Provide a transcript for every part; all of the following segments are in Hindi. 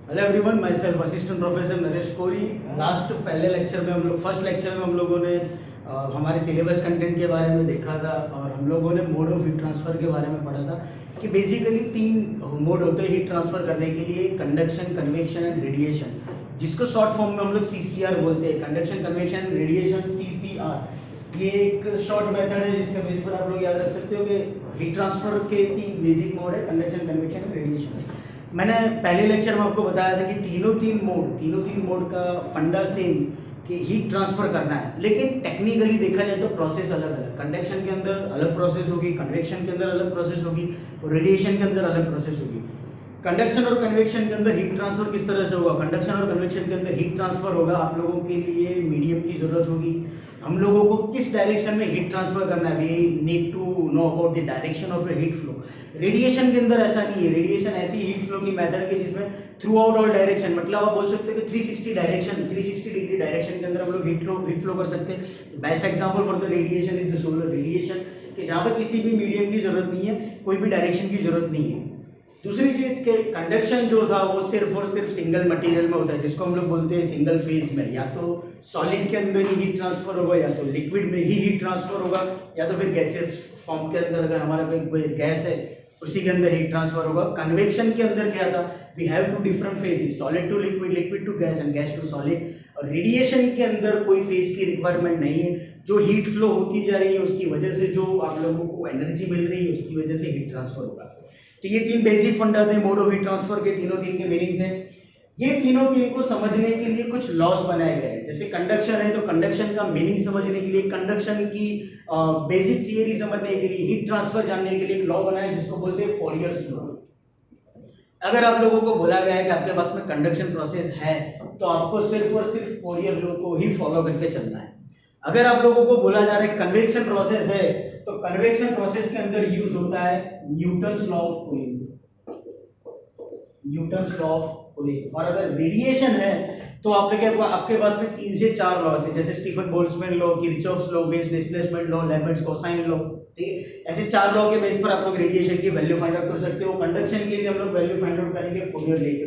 Hello everyone, my self assistant professor Naresh Kori. पहले लेक्चर में हम लोग फर्स्ट लेक्चर में हम लोगों ने हमारे सिलेबस कंटेंट के बारे में देखा था और हम लोगों ने मोड ऑफ हीट ट्रांसफ़र के बारे में पढ़ा था कि बेसिकली 3 मोड होते हैं हीट ट्रांसफ़र करने के लिए: कंडक्शन, कन्वेक्शन एंड रेडिएशन, जिसको शॉर्ट फॉर्म में हम लोग CCR बोलते हैं। Conduction, convection and radiation, CCR। ये एक शॉर्ट मेथड है जिसके बेस पर आप लोग याद रख सकते हो कि हीट ट्रांसफ़र के 3 बेसिक मोड है: कंडक्शन, कन्वेक्शन एंड रेडिएशन। मैंने पहले लेक्चर में आपको बताया था कि तीनों तीन मोड का फंडा सेम कि हीट ट्रांसफर करना है, लेकिन टेक्निकली देखा जाए तो प्रोसेस अलग अलग। कंडक्शन के अंदर अलग प्रोसेस होगी, कन्वेक्शन के अंदर अलग प्रोसेस होगी और रेडिएशन के अंदर अलग प्रोसेस होगी। कंडक्शन और कन्वेक्शन के अंदर हीट ट्रांसफर किस तरह से होगा? कंडक्शन और कन्वेक्शन के अंदर हीट ट्रांसफर होगा, आप लोगों के लिए मीडियम की जरूरत होगी। हम लोगों को किस डायरेक्शन में हीट ट्रांसफर करना है, we need to know about the direction of a heat flow. Radiation के अंदर ऐसा नहीं है। रेडिएशन ऐसी हीट फ्लो की मेथड है कि जिसमें थ्रू आउट ऑल डायरेक्शन, मतलब आप बोल सकते हो कि 360 डिग्री डायरेक्शन के अंदर हम लोग हीट फ्लो कर सकते हैं। Best example for the radiation is the solar radiation, कि जहाँ पर किसी भी मीडियम की जरूरत नहीं है, कोई भी डायरेक्शन की जरूरत नहीं है। दूसरी चीज के कंडक्शन जो था वो सिर्फ और सिर्फ सिंगल मटेरियल में होता है, जिसको हम लोग बोलते हैं सिंगल फेज में। या तो सॉलिड के अंदर ही हीट ट्रांसफर होगा, या तो लिक्विड में ही हीट ट्रांसफर होगा, या तो फिर गैसेस फॉर्म के अंदर अगर हमारा कोई गैस है उसी के अंदर हीट ट्रांसफर होगा। कन्वेक्शन के अंदर क्या था? We have two different phases: solid to liquid, liquid to gas and gas to solid. और रेडिएशन के अंदर कोई फेज की रिक्वायरमेंट नहीं है। जो हीट फ्लो होती जा रही है उसकी वजह से जो आप लोगों को एनर्जी मिल रही है उसकी वजह से हीट ट्रांसफर होगा। तो ये 3 बेसिक फंडा थे मोड ऑफ हीट ट्रांसफर के। तीन के मीनिंग थे। ये तीन को समझने के लिए कुछ लॉस बनाए गए हैं। जैसे कंडक्शन है तो कंडक्शन का मीनिंग समझने के लिए, कंडक्शन की बेसिक थियरी समझने के लिए, हीट ट्रांसफर जानने के लिए एक लॉ बनाया जिसको बोलते हैं फॉरियर्स लॉ। अगर आप लोगों को बोला गया है कि आपके पास में कंडक्शन प्रोसेस है तो आपको सिर्फ और सिर्फ फॉरियर लॉ को ही फॉलो करके चलना है। अगर आप लोगों को बोला जा रहा है कन्वेक्शन प्रोसेस है तो कन्वेक्शन प्रोसेस के अंदर यूज होता है Newton's law of cooling, Newton's law of cooling. और अगर रेडिएशन है तो आपके पास में 3 से 4 लॉज है, जैसे Stefan Boltzmann law, Kirchhoff's law, waves displacement law, Leibniz cosine law. ठीक, ऐसे 4 लॉ के बेस पर आप लोग रेडिएशन की वैल्यू फाइंड आउट कर सकते हो। कंडक्शन के लिए हम लोग वैल्यू फाइंड आउट करेंगे फूरियर लॉ के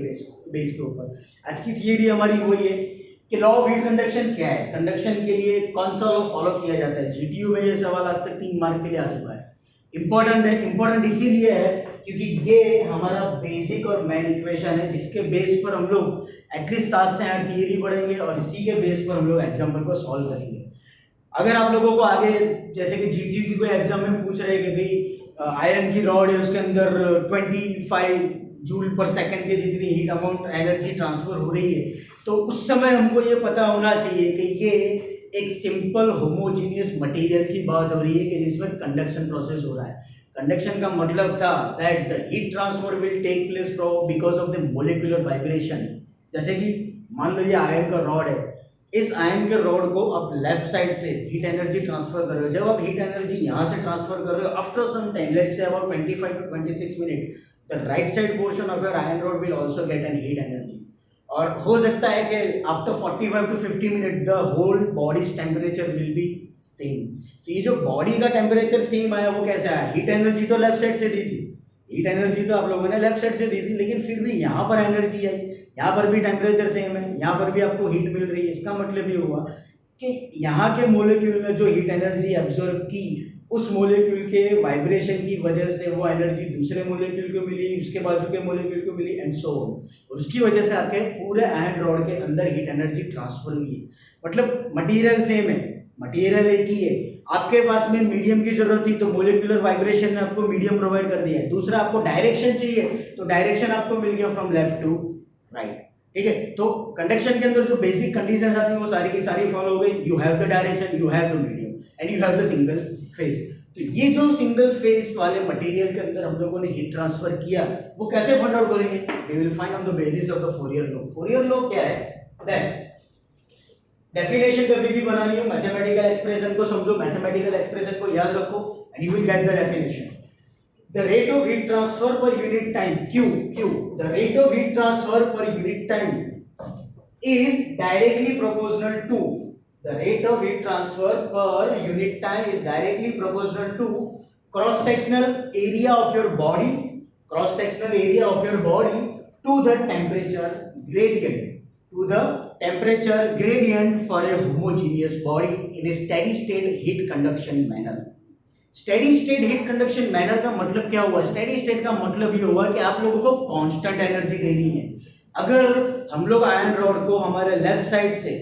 बेस के ऊपर। आज की थियरी हमारी वही है कि लॉ ऑफ हीट कंडक्शन क्या है, कंडक्शन के लिए कौन सा लॉ फॉलो किया जाता है। जीटीयू में ये सवाल आज तक 3 मार्क के लिए आ चुका है। इंपॉर्टेंट है, इंपॉर्टेंट इसीलिए है क्योंकि ये हमारा बेसिक और मेन इक्वेशन है जिसके बेस पर हम लोग एटलीस्ट 7 से 8 थियरी पढ़ेंगे और इसी के बेस पर हम लोग एग्जाम्पल को सॉल्व करेंगे। अगर आप लोगों को आगे जैसे कि जीटीयू की कोई एग्जाम में पूछ रहे हैं कि भाई आयरन की रॉड है उसके अंदर 25 जूल पर सेकंड के जितनी हीट अमाउंट एनर्जी ट्रांसफर हो रही है, तो उस समय हमको ये पता होना चाहिए कि ये एक सिंपल होमोजीनियस मटेरियल की बात हो रही है कि जिसमें कंडक्शन प्रोसेस हो रहा है। कंडक्शन का मतलब था that the heat transfer will take place from because of the molecular vibration. जैसे कि मान लो ये आयरन का रॉड है, इस आयरन के रॉड को आप लेफ्ट साइड से हीट एनर्जी ट्रांसफर कर रहे हो। जब आप हीट एनर्जी यहाँ से ट्रांसफर कर रहे हो after some time, let's say about 25 to 26 minute, the right side portion of your iron rod will also get an heat energy. और हो सकता है कि after 45 to 50 minute the whole body's temperature will be same. तो ये जो बॉडी का टेम्परेचर सेम आया वो कैसे आया? हीट एनर्जी तो लेफ्ट साइड से दी थी, हीट एनर्जी तो आप लोगों ने लेफ्ट साइड से दी थी, लेकिन फिर भी यहाँ पर एनर्जी आई, यहाँ पर भी टेम्परेचर सेम है, यहाँ पर भी आपको हीट मिल रही है। इसका मतलब ये हुआ कि यहाँ के मोलिक्यूल ने जो हीट एनर्जी एब्जॉर्ब की, उस मोलिक्यूल के वाइब्रेशन की वजह से वो एनर्जी दूसरे मोलिक्यूल को मिली, उसके बाजू के मोलिक्यूल को मिली एंड सो ऑन, और उसकी वजह से आपके पूरे आयरन रॉड के अंदर हीट एनर्जी ट्रांसफर हुई है। मतलब मटेरियल सेम है, मटेरियल एक ही है। आपके पास में मीडियम की जरूरत थी तो मोलिकुलर वाइब्रेशन ने आपको मीडियम प्रोवाइड कर दिया है। दूसरा, आपको डायरेक्शन चाहिए तो डायरेक्शन आपको मिल गया फ्रॉम लेफ्ट टू राइट। ठीक है, तो कंडक्शन के अंदर जो बेसिक कंडीशंस आती हैं वो सारी की सारी फॉलो हो गई। You have the direction, you have the medium and you have the single phase. तो ये जो सिंगल फेज वाले मटेरियल के अंदर हम लोगों ने हीट ट्रांसफर किया वो कैसे फाइंड आउट करेंगे? We will find on the basis of the Fourier law. Fourier law क्या है? दैट डेफिनेशन कभी भी बनानी हो, मैथमेटिकल एक्सप्रेशन को समझो, मैथमेटिकल एक्सप्रेशन को याद रखो and you will get the definition. The rate of heat transfer per unit time, Q, the rate of heat transfer per unit time is directly proportional to, the rate of heat transfer per unit time is directly proportional to cross sectional area of your body, cross sectional area of your body to the temperature gradient for a homogeneous body in a steady state heat conduction manner. Steady state heat conduction manner का मतलब क्या हुआ? स्टेडी स्टेट का मतलब ये हुआ कि आप लोगों को कांस्टेंट एनर्जी देनी है। अगर हम लोग आयरन रॉड को हमारे लेफ्ट साइड से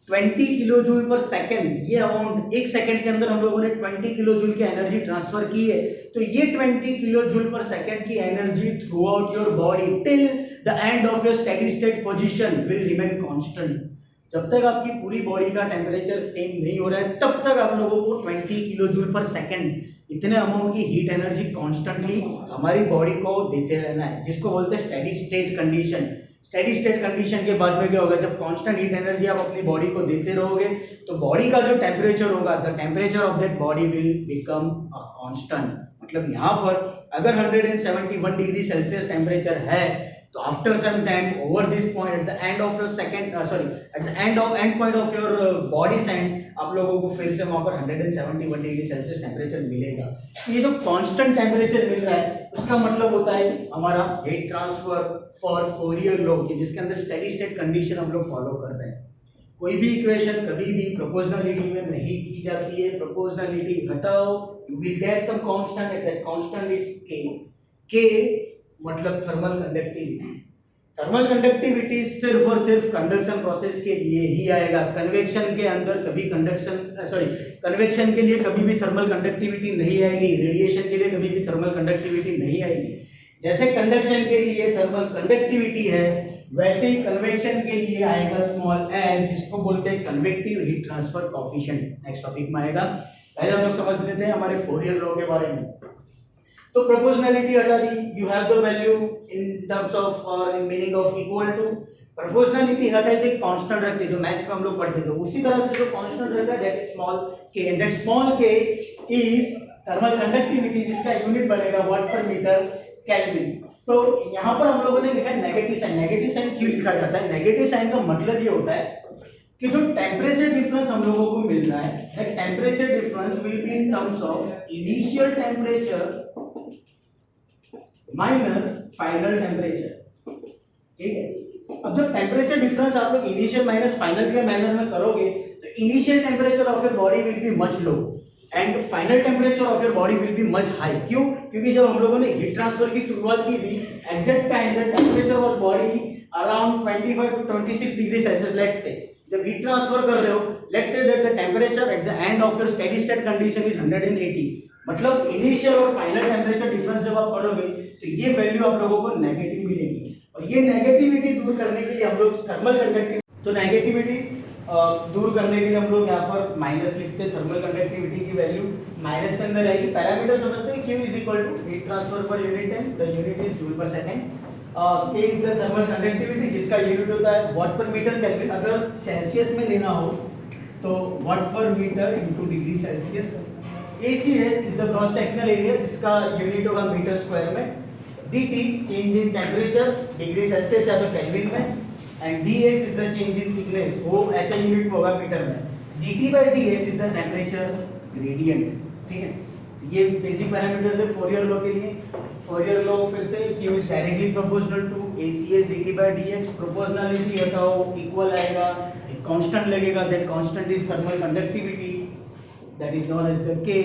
20 किलो जूल पर सेकेंड, ये अराउंड 1 सेकेंड के अंदर हम लोगों ने 20 किलो जूल की एनर्जी ट्रांसफर की है, तो ये 20 किलो जूल पर सेकेंड की energy through out your body till the end of your steady state position will remain constant. जब तक आपकी पूरी बॉडी का टेम्परेचर सेम नहीं हो रहा है तब तक आप लोगों को 20 किलो जूल पर सेकेंड इतने अमाउंट की हीट एनर्जी कॉन्स्टेंटली हमारी बॉडी को देते रहना है, जिसको बोलते हैं steady state condition. Steady state condition के बाद में क्या होगा? जब कांस्टेंट हीट एनर्जी आप अपनी बॉडी को देते रहोगे तो बॉडी का जो टेम्परेचर होगा, the temperature of that body will become constant. मतलब यहाँ पर अगर 171 डिग्री सेल्सियस टेम्परेचर है तो after some time over this point at the end of your at the end point of your body send आप लोगों को फिर से वहां पर 171 डिग्री सेल्सियस टेम्परेचर मिलेगा। ये जो कांस्टेंट टेम्परेचर मिल रहा है उसका मतलब होता है हमारा heat transfer for Fourier law, जिसके अंदर स्टेडी स्टेट कंडीशन हम लोग फॉलो कर रहे हैं। कोई भी इक्वेशन कभी भी प्रोपोर्शनलिटी में नहीं की जाती है। प्रोपोर्शनलिटी हटाओ, you will get some constant at that constant is K मतलब थर्मल कंडक्टिविटी। थर्मल कंडक्टिविटी सिर्फ और सिर्फ कंडक्शन प्रोसेस के लिए ही आएगा। कन्वेक्शन के अंदर कभी कन्वेक्शन के लिए कभी भी थर्मल कंडक्टिविटी नहीं आएगी। रेडिएशन के लिए कभी भी थर्मल कंडक्टिविटी नहीं आएगी। जैसे कंडक्शन के लिए थर्मल कंडक्टिविटी है वैसे ही कन्वेक्शन के लिए आएगा स्मॉल एल, जिसको बोलते हैं convective heat transfer coefficient. Next topic में आएगा। पहले हम लोग समझ लेते हैं हमारे फोरियर लॉ के बारे में। तो प्रोपोर्शनलिटी हटा दी, you have the value in terms of और in meaning of equal to. Proportionality हटाई थी, कांस्टेंट रखते जो मैथ्स में हम लोग पढ़ते थे, उसी तरह से जो कांस्टेंट रखा दैट इज स्मॉल के, एंड दैट स्मॉल के इज थर्मल कंडक्टिविटी, जिसका यूनिट बनेगा वाट पर मीटर केल्विन। तो यहाँ पर हम लोगों ने लिखा है नेगेटिव साइन। नेगेटिव साइन क्यों लिखा जाता है? नेगेटिव साइन का मतलब ये होता है कि जो टेम्परेचर डिफरेंस हम लोगों को मिल रहा है that temperature difference will be in terms of initial temperature minus final temperature. ठीक है, अब जब टेम्परेचर डिफरेंस आप लोग इनिशियल माइनस फाइनल के मैनर में करोगे तो initial temperature of your body will be much low and final temperature of your body will be much high. क्यों? क्योंकि जब हम लोगों ने हीट ट्रांसफर की शुरुआत की थी at that time the temperature of body around 25 to 26 degree Celsius. Let's say जब हीट ट्रांसफर कर रहे हो, let's say that the temperature at the end of your steady state condition is 180। मतलब इनिशियल और फाइनल टेम्परेचर डिफरेंस जब आप करोगे तो ये वैल्यू आप लोगों को नेगेटिव मिलेगी। और ये नेगेटिविटी दूर करने के लिए हम लोग थर्मल कंडक्टिविटी, तो नेगेटिविटी दूर करने के लिए हम लोग यहाँ पर माइनस लिखते हैं। थर्मल कंडक्टिविटी की वैल्यू माइनस के अंदर आएगी। पैरामीटर समझते हैं, Q is equal to heat transfer per unit time, the unit is joule per second. K is the thermal conductivity, जिसका यूनिट होता है वाट पर मीटर केल्विन। अगर सेल्सियस में लेना हो तो watt per metre into degree Celsius. AC है is the cross sectional area, जिसका यूनिट होगा मीटर स्क्वायर में। DT change in temperature degree Celsius या तो केल्विन में, and dx is the change in thickness, वो ऐसे यूनिट में होगा मीटर में। dt by dx is the temperature gradient. ठीक है, ये बेसिक पैरामीटर थे फोरियर लॉ के लिए। फोरियर लॉ फिर से Q is directly proportional to ACS dt by dx। Proportionality हटाओ, इक्वल आएगा, एक कांस्टेंट लगेगा, that constant is thermal conductivity, that is known as the K।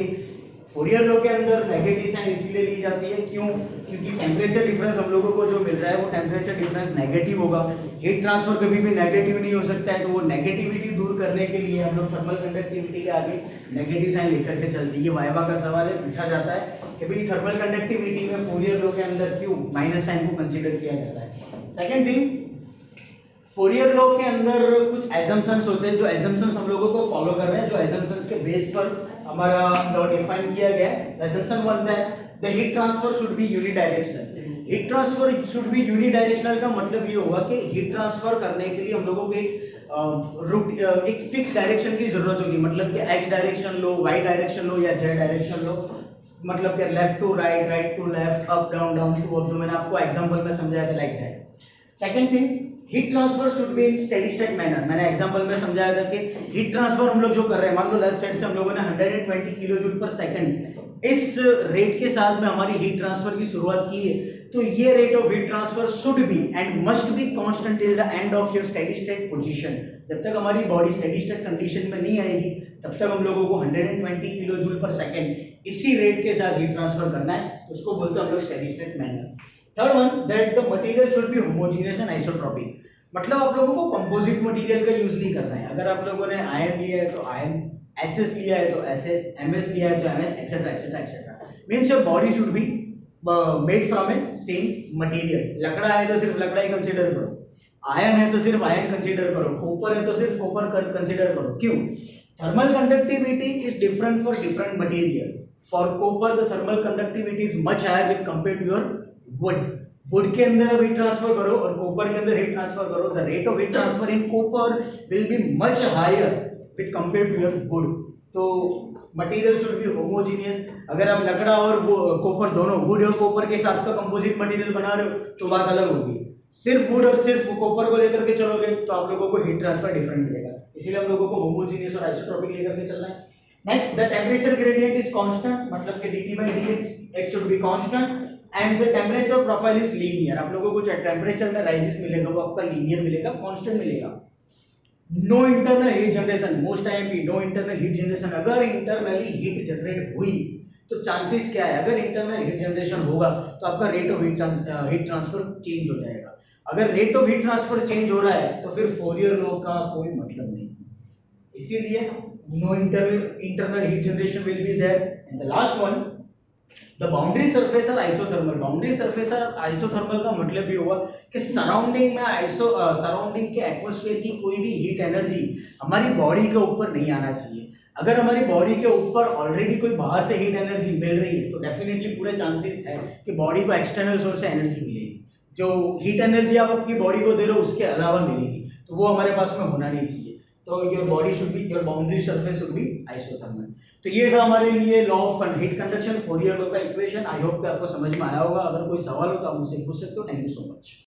Fourier law के अंदर नेगेटिव साइन इसीलिए ली जाती है, क्यों? क्योंकि टेम्परेचर डिफरेंस हम लोगों को जो मिल रहा है वो टेम्परेचर डिफरेंस नेगेटिव होगा। हीट ट्रांसफर कभी भी नेगेटिव नहीं हो सकता है, तो वो नेगेटिविटी दूर करने के लिए हम लोग थर्मल कंडक्टिविटी के आगे नेगेटिव साइन लेकर के चलते हैं। ये वाइवा का सवाल है, पूछा जाता है कि भाई थर्मल कंडक्टिविटी में फोरियर लॉ के अंदर क्यों माइनस साइन को कंसीडर किया जाता है। सेकेंड थिंग, फोरियर लॉ के अंदर कुछ एजम्पशंस होते हैं, जो एजम्पशंस हम लोगों को फॉलो कर रहे हैं, जो एजम्पशंस के बेस पर हमारा लॉ डिफाइन किया गया है। एजम्पशन 1 है the heat transfer should B unidirectional. Heat transfer should B unidirectional का मतलब ये होगा कि हीट ट्रांसफर करने के लिए हम लोगों को एक फिक्स डायरेक्शन की जरूरत होगी। मतलब कि x डायरेक्शन लो, y डायरेक्शन लो या z डायरेक्शन लो, मतलब कि left to right, right to left, up down, down to up, जो मैंने आपको एग्जांपल में समझाया था like that. Second thing, heat transfer should be in steady state manner. मैंने एग्जांपल में समझाया था कि हीट ट्रांसफर हम लोग जो कर रहे हैं, मान लो लेफ्ट साइड से हम लोगों ने 120 किलो जूल पर सेकंड इस रेट के साथ में हमारी हीट ट्रांसफर की शुरुआत की है, तो ये rate of heat transfer should B and must be constant till the end of your steady state position. जब तक हमारी बॉडी स्टेडी स्टेट कंडीशन में नहीं आएगी तब तक हम लोगों को 120 किलो जूल पर सेकेंड इसी रेट के साथ हीट ट्रांसफर करना है, तो उसको बोलते हैं हम लोग steady state manner. Third one, that the material should be homogeneous and isotropic. मतलब आप लोगों को कंपोजिट मटेरियल का यूज नहीं करना है। अगर आप लोगों ने आयरन लिया है तो आयरन, एसएस लिया है तो एसएस, एमएस लिया है तो MS, etcetera etcetera etcetera. Means your body should be made from a same material. लकड़ा है तो सिर्फ लकड़ा ही कंसीडर करो, आयरन है तो सिर्फ आयरन कंसीडर करो, कॉपर है तो सिर्फ कॉपर कंसीडर करो। क्यों? Thermal conductivity is different for different material. For copper the thermal conductivity is much higher with compare to your wood. Wood के अंदर हीट ट्रांसफर करो और कॉपर के अंदर हीट ट्रांसफर करो, the rate of heat transfer in copper will be much higher with compare to your wood. तो मटेरियल शुड बी होमोजेनियस। अगर आप लकड़ा और कॉपर दोनों, वुड और कॉपर के साथ का कंपोजिट मटेरियल बना रहे हो तो बात अलग होगी। सिर्फ वुड और सिर्फ कॉपर को लेकर के चलोगे तो आप लोगों को हीट ट्रांसफर डिफरेंट मिलेगा। इसीलिए हम लोगों को होमोजेनियस और आइसोट्रोपिक लेकर के चलना है। Next, the temperature gradient is constant, मतलब कि dt by dx x should be constant and the temperature profile is linear. आप लोगों को चाहे टेम्परेचर में राइजेस मिलेगा वो आपका लीनियर मिलेगा, कांस्टेंट मिलेगा। No internal heat generation, most time भी नो इंटरनल हीट जनरेशन। अगर इंटरनली हीट जनरेट हुई तो चांसेस क्या है? अगर इंटरनल हीट जनरेशन होगा तो आपका rate of heat transfer change हो जाएगा। अगर rate of heat transfer change हो रहा है तो फिर फोरियर लॉ का कोई मतलब नहीं। इसीलिए no internal heat generation will be there. And the last one, the boundary surface are isothermal. Boundary surface isothermal का मतलब ये हुआ कि सराउंडिंग में सराउंडिंग के एटमॉस्फेयर की कोई भी हीट एनर्जी हमारी बॉडी के ऊपर नहीं आना चाहिए। अगर हमारी बॉडी के ऊपर ऑलरेडी कोई बाहर से हीट एनर्जी मिल रही है तो डेफिनेटली पूरे चांसेस है कि बॉडी को एक्सटर्नल सोर्स से एनर्जी मिलेगी। जो हीट एनर्जी आप अपनी बॉडी को दे रहे हो उसके अलावा मिलेगी, तो वो हमारे पास में होना नहीं चाहिए। तो your body should B, your boundary surface should be isothermal. तो ये था हमारे लिए law of heat conduction, Fourier law का इक्वेशन। आई होप कि आपको समझ में आया होगा। अगर कोई सवाल हो तो आप मुझसे पूछ सकते हो। Thank you so much.